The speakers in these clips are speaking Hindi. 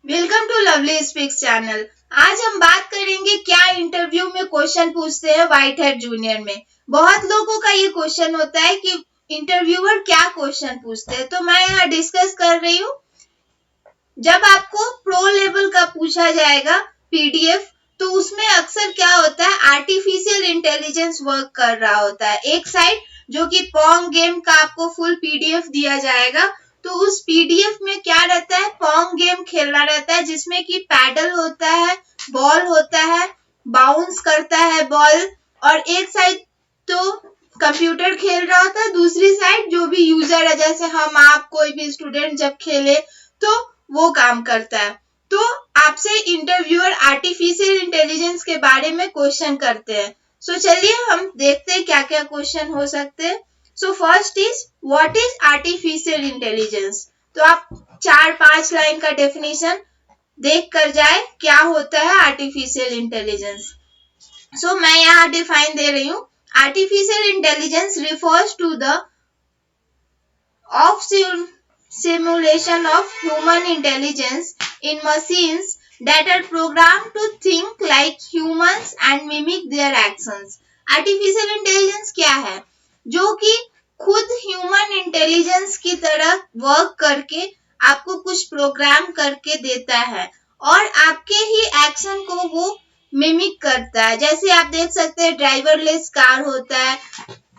Welcome to lovely speaks channel. आज हम बात करेंगे क्या इंटरव्यू में क्वेश्चन पूछते हैं व्हाइट हेड जूनियर में। बहुत लोगों का ये क्वेश्चन होता है कि इंटरव्यूअर क्या क्वेश्चन पूछते हैं, तो मैं यहाँ डिस्कस कर रही हूँ। जब आपको प्रो लेवल का पूछा जाएगा पीडीएफ, तो उसमें अक्सर क्या होता है, आर्टिफिशियल इंटेलिजेंस वर्क कर रहा होता है। एक साइड जो कि पोंग गेम का आपको फुल पीडीएफ दिया जाएगा, तो उस पीडीएफ में क्या रहता है, पोंग गेम खेलना रहता है, जिसमें कि पैडल होता है, बॉल होता है, बाउंस करता है बॉल, और एक साइड तो कंप्यूटर खेल रहा होता है, दूसरी साइड जो भी यूजर है, जैसे हम आप कोई भी स्टूडेंट जब खेले तो वो काम करता है। तो आपसे इंटरव्यूअर आर्टिफिशियल इंटेलिजेंस के बारे में क्वेश्चन करते हैं। सो चलिए हम देखते हैं क्या क्या क्वेश्चन हो सकते हैं। So first is what is artificial intelligence. तो आप 4-5 लाइन का डेफिनेशन देख कर जाए क्या होता है आर्टिफिशियल इंटेलिजेंस। सो मैं यहाँ डिफाइन दे रही हूँ। Artificial intelligence refers to the of simulation of human intelligence in machines that are programmed to think like humans and mimic their actions. Artificial intelligence क्या है, जो कि खुद ह्यूमन इंटेलिजेंस की तरह वर्क करके आपको कुछ प्रोग्राम करके देता है और आपके ही एक्शन को वो मिमिक करता है। जैसे आप देख सकते हैं ड्राइवरलेस कार होता है,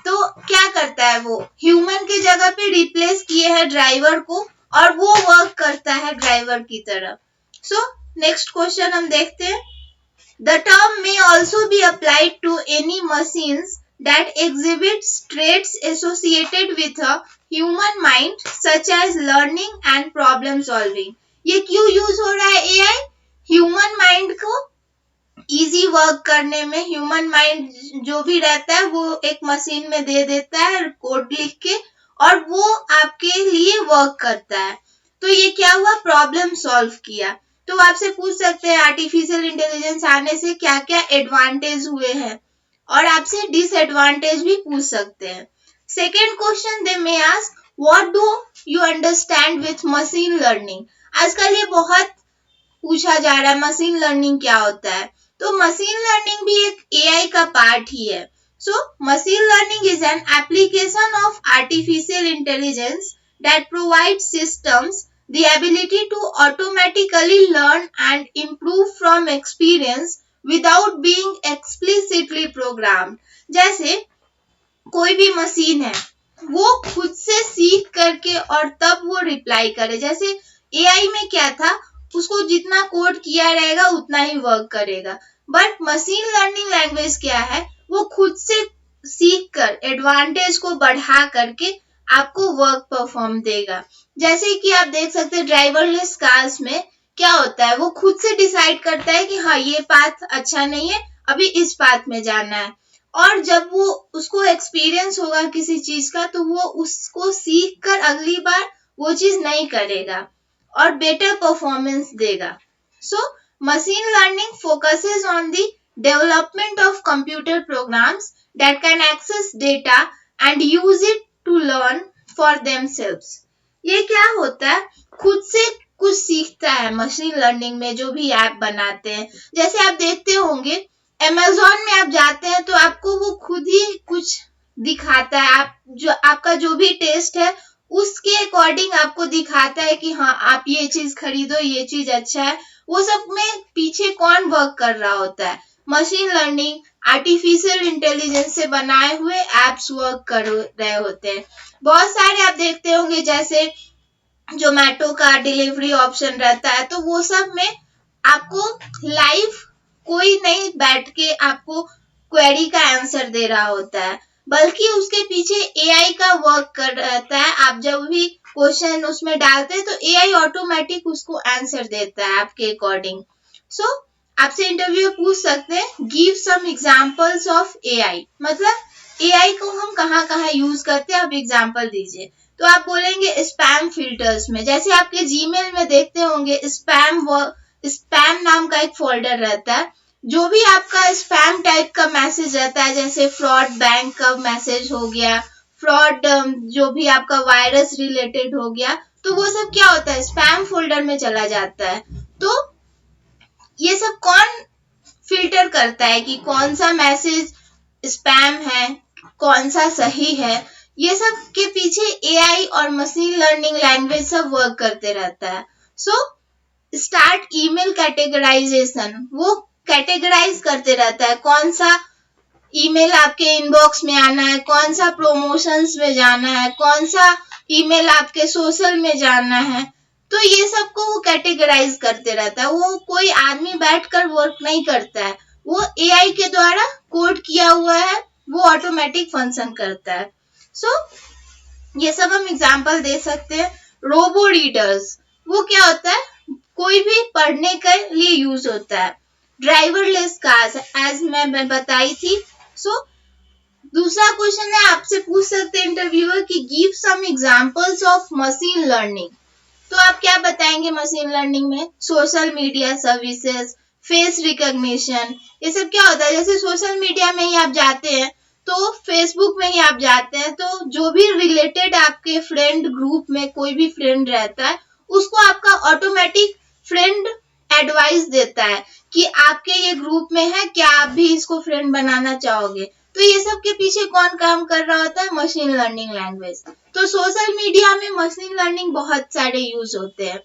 तो क्या करता है, वो ह्यूमन की जगह पे रिप्लेस किए हैं ड्राइवर को और वो वर्क करता है ड्राइवर की तरह। सो नेक्स्ट क्वेश्चन हम देखते हैं। The term may also be applied to any machines that exhibits traits associated with a human mind such as learning and problem solving. ये क्यों यूज हो रहा है एआई? ह्यूमन माइंड को इजी वर्क करने में, ह्यूमन माइंड जो भी रहता है वो एक मशीन में दे देता है कोड लिख के और वो आपके लिए वर्क करता है। तो ये क्या हुआ, प्रॉब्लम सॉल्व किया। तो आपसे पूछ सकते हैं आर्टिफिशियल इंटेलिजेंस आने से क्या क्या एडवांटेज हुए हैं, और आपसे डिसएडवांटेज भी पूछ सकते हैं। Second question they may ask what do you understand with machine learning. आजकल ये बहुत पूछा जा रहा है मशीन लर्निंग क्या होता है। तो मशीन लर्निंग भी एक एआई का पार्ट ही है। सो machine learning is an application of artificial intelligence that provides systems the ability to automatically learn and improve from experience without being explicitly programmed. जैसे कोई भी मशीन है, वो खुद से सीख करके और तब वो रिप्लाई करे। जैसे एआई में क्या था, उसको जितना कोड किया रहेगा उतना ही वर्क करेगा, बट मशीन लर्निंग लैंग्वेज क्या है, वो खुद से सीख कर एडवांटेज को बढ़ा करके आपको वर्क परफॉर्म देगा। जैसे कि आप देख सकते हैं ड्राइवरलेस कार्स में क्या होता है, वो खुद से डिसाइड करता है कि हाँ ये पाथ अच्छा नहीं है, अभी इस पाथ में जाना है। और जब वो उसको एक्सपीरियंस होगा किसी चीज का, तो वो उसको सीख कर अगली बार वो चीज नहीं करेगा और बेटर परफॉर्मेंस देगा। So machine learning focuses on the development of computer programs that can access data and use it to learn for themselves. ये क्या होता है, खुद से कुछ सीखता है मशीन लर्निंग में जो भी ऐप बनाते हैं। जैसे आप देखते होंगे अमेज़न में आप जाते हैं तो आपको वो खुद ही कुछ दिखाता है, आपका जो भी टेस्ट है उसके अकॉर्डिंग आपको दिखाता है कि हाँ आप ये चीज खरीदो, ये चीज अच्छा है। वो सब में पीछे कौन वर्क कर रहा होता है, मशीन लर्निंग आर्टिफिशियल इंटेलिजेंस से बनाए हुए एप्स वर्क कर रहे होते हैं। बहुत सारे आप देखते होंगे जैसे जोमेटो का डिलीवरी ऑप्शन रहता है, तो वो सब में आपको लाइव कोई नहीं बैठ के आपको क्वेरी का आंसर दे रहा होता है, बल्कि उसके पीछे एआई का वर्क कर रहता है। आप जब भी क्वेश्चन उसमें डालते हैं तो एआई ऑटोमेटिक उसको आंसर देता है आपके अकॉर्डिंग। सो आपसे इंटरव्यू पूछ सकते हैं give some examples of AI, मतलब एआई को हम कहाँ कहाँ यूज करते हैं, आप एग्जांपल दीजिए। तो आप बोलेंगे स्पैम फिल्टर्स में, जैसे आपके जीमेल में देखते होंगे स्पैम नाम का एक फोल्डर रहता है। जो भी आपका स्पैम टाइप का मैसेज रहता है, जैसे फ्रॉड बैंक का मैसेज हो गया, फ्रॉड जो भी आपका वायरस रिलेटेड हो गया, तो वो सब क्या होता है, स्पैम फोल्डर में चला जाता है। ये सब कौन फिल्टर करता है कि कौन सा मैसेज स्पैम है, कौन सा सही है? ये सब के पीछे एआई और मशीन लर्निंग लैंग्वेज सब वर्क करते रहता है। सो स्टार्ट ईमेल कैटेगराइजेशन, वो कैटेगराइज करते रहता है कौन सा ईमेल आपके इनबॉक्स में आना है, कौन सा प्रमोशंस में जाना है, कौन सा ईमेल आपके सोशल में जाना है। तो ये सब को वो कैटेगराइज करते रहता है। वो कोई आदमी बैठकर वर्क नहीं करता है, वो एआई के द्वारा कोड किया हुआ है, वो ऑटोमेटिक फंक्शन करता है। सो ये सब हम एग्जांपल दे सकते हैं। रोबो रीडर्स, वो क्या होता है? कोई भी पढ़ने के लिए यूज होता है। ड्राइवरलेस कार्स, एज मैं बताई थी। सो दूसरा क्वेश्चन है, आपसे पूछ सकते हैं इंटरव्यूअर कि give some examples of machine learning. तो आप क्या बताएंगे मशीन लर्निंग में? Social media services, face recognition, ये सब क्या होता है? जैसे सोशल मीडिया में ही आप जाते हैं, तो फेसबुक में ही आप जाते हैं, तो जो भी रिलेटेड आपके फ्रेंड ग्रुप में कोई भी फ्रेंड रहता है, उसको आपका ऑटोमेटिक फ्रेंड एडवाइस देता है कि आपके ये ग्रुप में है, क्या आप भी इसको फ्रेंड बनाना चाहोगे? तो ये सब के पीछे कौन काम कर रहा होता है? Machine learning language. तो सोशल मीडिया में मशीन लर्निंग बहुत सारे यूज होते हैं।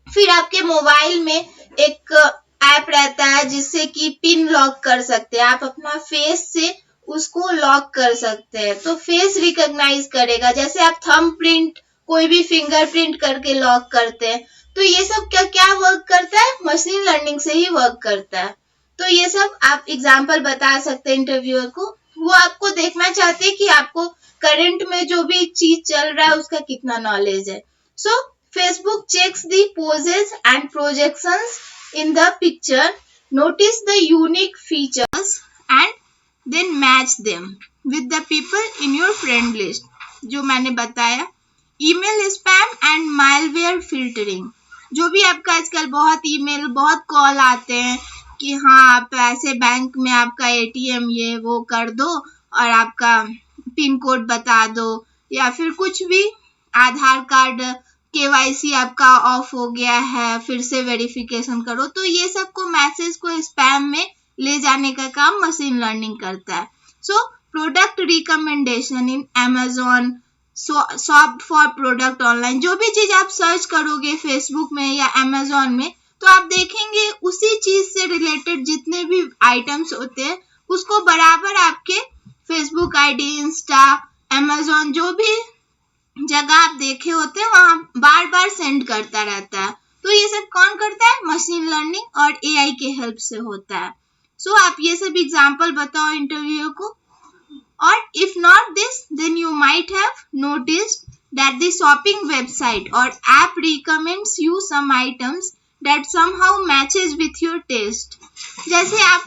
फिर आपके मोबाइल में एक ऐप रहता है जिससे कि पिन लॉक कर सकते हैं, आप अपना फेस से उसको लॉक कर सकते हैं, तो फेस रिकॉग्नाइज करेगा। जैसे आप थंब प्रिंट, कोई भी फिंगरप्रिंट करके लॉक करते हैं, तो ये सब क्या क्या वर्क करता है? मशीन लर्निंग से ही वर्क करता है। तो ये सब आप एग्जांपल बता सकते हैं इंटरव्यूअर को। वो आपको देखना चाहते हैं कि आपको करंट में जो भी चीज चल रहा है उसका कितना नॉलेज है। सो Facebook checks the poses and projections in the picture, notice the unique features and then match them with the people in your friend list, जो मैंने बताया। Email spam and malware filtering, जो भी आपका आजकल बहुत ईमेल, बहुत कॉल आते हैं कि हाँ आप ऐसे बैंक में आपका एटीएम ये वो कर दो और आपका पिन कोड बता दो, या फिर कुछ भी आधार कार्ड केवाईसी आपका ऑफ हो गया है, फिर से वेरिफिकेशन करो। तो ये सब को मैसेज को स्पैम में ले जाने का काम मशीन लर्निंग करता है। So product recommendation in Amazon, shop for product online, जो भी चीज आप सर्च करोगे फेसबुक में या अमेजोन में, तो आप देखेंगे उसी चीज से रिलेटेड जितने भी आइटम्स होते हैं उसको बराबर आपके फेसबुक आईडी, इंस्टा, अमेजोन, जो भी जगह आप देखे होते हैं वहां बार बार सेंड करता रहता है। तो ये सब कौन करता है? मशीन लर्निंग और एआई के हेल्प से होता है। सो आप ये सब एग्जांपल बताओ इंटरव्यू को। और if not this, then you might have noticed that the shopping website or app recommends you some items that somehow matches with your taste. जैसे आप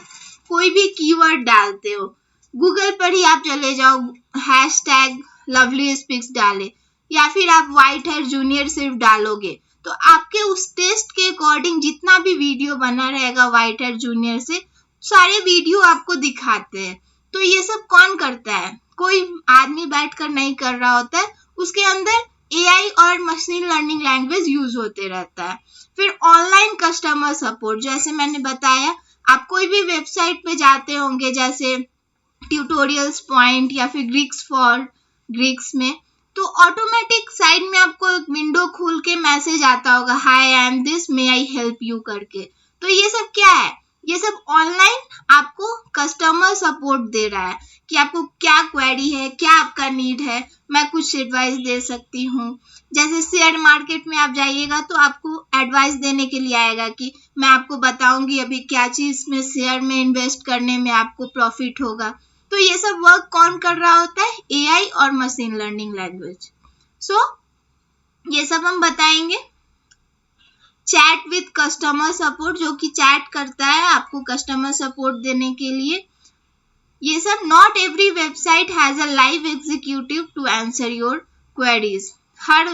कोई भी कीवर्ड डालते हो, गूगल पर ही आप चले जाओ, हैशटैग लवली स्पिक्स डाले, या फिर आप व्हाइट हेयर जूनियर सिर्फ डालोगे, तो आपके उस टेस्ट के अकॉर्डिंग जितना भी वीडियो बना रहेगा व्हाइट हेयर जूनियर से, सारे वीडियो आपको दिखाते हैं। तो ये सब कौन करता है? कोई आदमी बैठकर नहीं कर रहा होता है, उसके अंदर एआई और मशीन लर्निंग लैंग्वेज यूज होते रहता है। फिर ऑनलाइन कस्टमर सपोर्ट, जैसे मैंने बताया, आप कोई भी वेबसाइट पे जाते होंगे जैसे ट्यूटोरियल्स पॉइंट या फिर ग्रीक्स फॉर ग्रीक्स में, तो ऑटोमेटिक साइड में आपको एक विंडो खुल के मैसेज आता होगा, hi I am this, may I help you करके। तो ये सब क्या है? ये सब ऑनलाइन आपको कस्टमर सपोर्ट दे रहा है कि आपको क्या क्वेरी है, क्या आपका नीड है, मैं कुछ एडवाइस दे सकती हूँ। जैसे शेयर मार्केट में आप जाइएगा तो आपको एडवाइस देने के लिए आएगा कि मैं आपको बताऊंगी अभी क्या चीज में शेयर में इन्वेस्ट करने में आपको प्रॉफिट होगा। तो ये सब वर्क कौन कर रहा होता है? एआई और मशीन लर्निंग लैंग्वेज। सो ये सब हम बताएंगे। चैट विद कस्टमर सपोर्ट, जो कि चैट करता है आपको कस्टमर सपोर्ट देने के लिए। ये सब not every website has a live executive to answer your queries. हर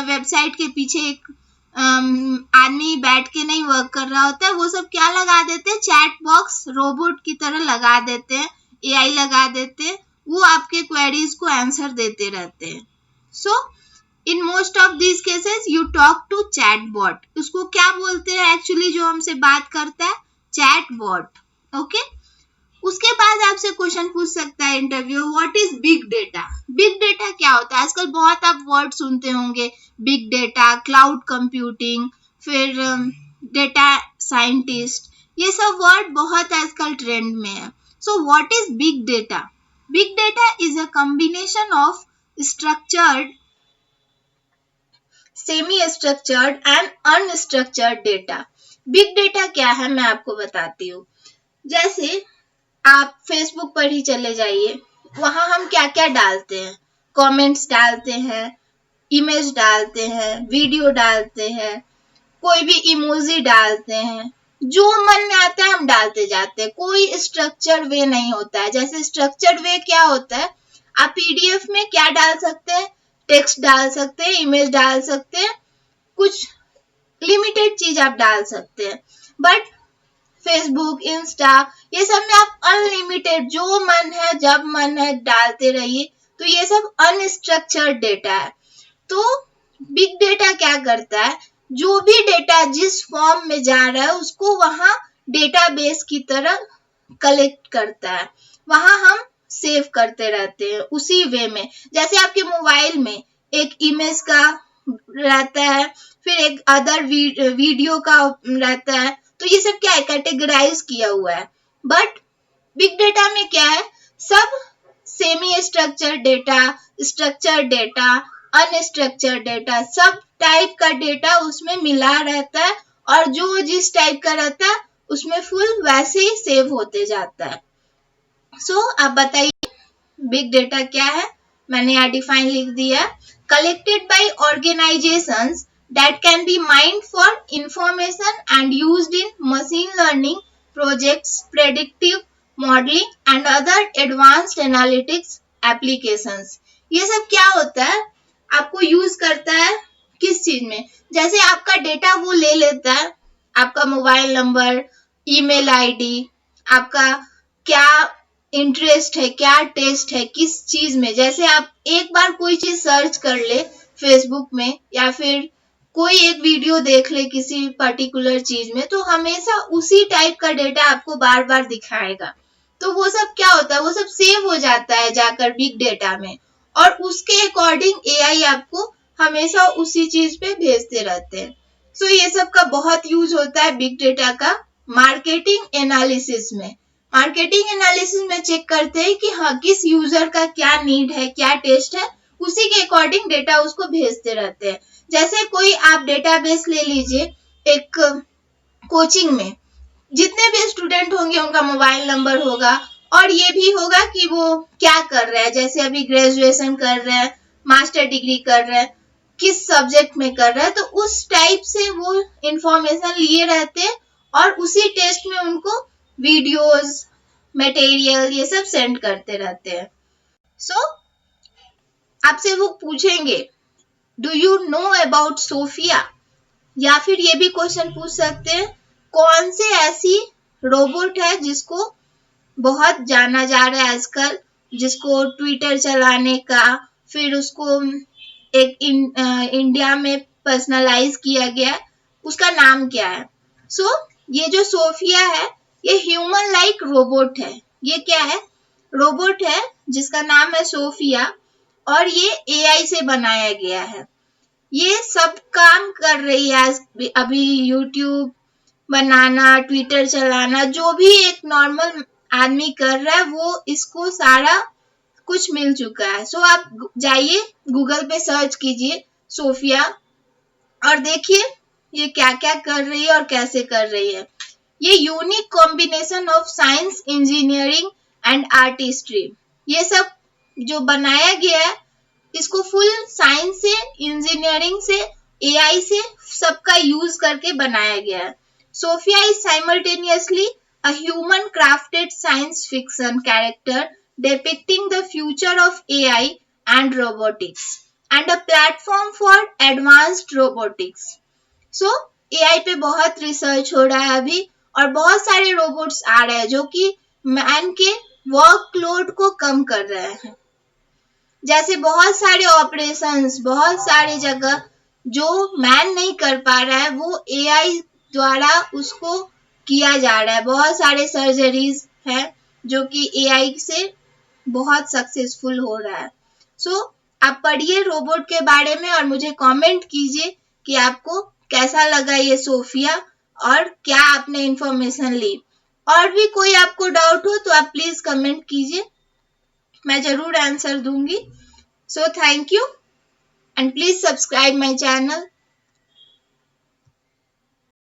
वेबसाइट के पीछे एक आदमी बैठ के नहीं वर्क कर रहा होता है, वो सब क्या लगा देते हैं? चैट बॉक्स रोबोट की तरह लगा देते हैं, एआई लगा देते हैं, वो आपके क्वेरीज को आंसर देते रहते हैं। So in most of these cases you talk to chatbot. उसको क्या बोलते हैं एक्चुअली जो हमसे बात करता है? Chat bot. ओके. उसके बाद आपसे क्वेश्चन पूछ सकता है interview, what is big data? Big data क्या होता है? आजकल बहुत आप वर्ड सुनते होंगे, बिग डेटा, क्लाउड कंप्यूटिंग, फिर डेटा साइंटिस्ट, ये सब वर्ड बहुत आजकल ट्रेंड में है. So what is big data? Big data is a combination of structured, semi structured and unstructured data. Big data क्या है मैं आपको बताती हूँ. जैसे आप फेसबुक पर ही चले जाइए, वहां हम क्या क्या डालते हैं? कमेंट्स डालते हैं, इमेज डालते हैं, वीडियो डालते हैं, कोई भी इमोजी डालते हैं, जो मन में आता है हम डालते जाते हैं. कोई स्ट्रक्चर्ड वे नहीं होता है. जैसे स्ट्रक्चर्ड वे क्या होता है? आप पीडीएफ में क्या डाल सकते हैं? टेक्स्ट डाल सकते हैं, इमेज डाल सकते हैं, कुछ लिमिटेड चीज आप डाल सकते हैं. बट फेसबुक, इंस्टा, ये सब में आप अनलिमिटेड जो मन है जब मन है डालते रहिए. तो ये सब अनस्ट्रक्चर्ड डेटा है. तो बिग डेटा क्या करता है? जो भी डेटा जिस फॉर्म में जा रहा है उसको वहां डेटाबेस की तरह कलेक्ट करता है, वहां हम सेव करते रहते हैं उसी वे में. जैसे आपके मोबाइल में एक इमेज का रहता है, फिर एक अदर वीडियो का रहता है. तो ये सब क्या है? कैटेगराइज किया हुआ है. बट बिग डेटा में क्या है? सब semi structured data, structured data, unstructured data, सब टाइप का डेटा उसमें मिला रहता है और जो जिस टाइप का रहता है उसमें फुल वैसे ही सेव होते जाता है. सो आप बताइए बिग डेटा क्या है? मैंने यहाँ डिफाइन लिख दिया. Collected by organisations that can be mined for information and used in machine learning projects, predictive modeling and other advanced analytics applications. ये सब क्या होता है? आपको यूज करता है किस चीज में? जैसे आपका डेटा वो ले लेता है, आपका मोबाइल नंबर, ईमेल आईडी, आपका क्या इंटरेस्ट है, क्या टेस्ट है, किस चीज में. जैसे आप एक बार कोई चीज सर्च कर ले फेसबुक में या फिर कोई एक वीडियो देख ले किसी पर्टिकुलर चीज में, तो हमेशा उसी टाइप का डेटा आपको बार बार दिखाएगा. तो वो सब क्या होता है? वो सब सेव हो जाता है जाकर बिग डेटा में और उसके अकॉर्डिंग एआई आपको हमेशा उसी चीज पे भेजते रहते हैं. सो ये सब का बहुत यूज होता है बिग डेटा का मार्केटिंग एनालिसिस में. मार्केटिंग एनालिसिस में चेक करते हैं कि हाँ किस यूजर का क्या नीड है, क्या टेस्ट है, उसी के अकॉर्डिंग डेटा उसको भेजते रहते हैं. जैसे कोई आप डेटाबेस ले लीजिए, एक कोचिंग में जितने भी स्टूडेंट होंगे उनका मोबाइल नंबर होगा और ये भी होगा कि वो क्या कर रहे हैं. जैसे अभी ग्रेजुएशन कर रहे हैं, मास्टर डिग्री कर रहे हैं, किस सब्जेक्ट में कर रहे हैं, तो उस टाइप से वो इंफॉर्मेशन लिए रहते हैं और उसी टेस्ट में उनको वीडियोस, मटेरियल ये सब सेंड करते रहते हैं. सो आपसे वो पूछेंगे do you know about Sophia? या फिर ये भी क्वेश्चन पूछ सकते हैं कौन से ऐसी रोबोट है जिसको बहुत जाना जा रहा है आजकल, जिसको ट्विटर चलाने का, फिर उसको एक इंडिया में पर्सनलाइज किया गया, उसका नाम क्या है? सो ये जो सोफिया है ये ह्यूमन लाइक रोबोट है. ये क्या है? रोबोट है जिसका नाम है सोफिया और ये एआई से बनाया गया है. ये सब काम कर रही है अभी, यूट्यूब बनाना, ट्विटर चलाना, जो भी एक नॉर्मल आदमी कर रहा है वो इसको सारा कुछ मिल चुका है. सो आप जाइए गूगल पे सर्च कीजिए सोफिया और देखिए ये क्या क्या कर रही है और कैसे कर रही है. ये unique combination of science, engineering and artistry, ये सब जो बनाया गया है इसको फुल साइंस से, इंजीनियरिंग से, एआई से सबका यूज करके बनाया गया है. Sophia is simultaneously a human crafted science fiction character depicting the future of AI and robotics and a platform for advanced robotics. So AI पे बहुत रिसर्च हो रहा है अभी और बहुत सारे रोबोट्स आ रहे हैं जो कि मैन के वर्कलोड को कम कर रहे हैं. जैसे बहुत सारे ऑपरेशंस, बहुत सारे जगह जो मैन नहीं कर पा रहा है वो एआई द्वारा उसको किया जा रहा है। बहुत सारे सर्जरीज है जो कि एआई से बहुत सक्सेसफुल हो रहा है। सो आप पढ़िए रोबोट के बारे में और मुझे कमेंट कीजिए कि आपको कैसा लगा ये सोफिया और क्या आपने इंफॉर्मेशन ली। और भी कोई आपको डाउट हो तो आप प्लीज कमेंट कीजिए, मैं जरूर आंसर दूंगी। So thank you and please subscribe my channel.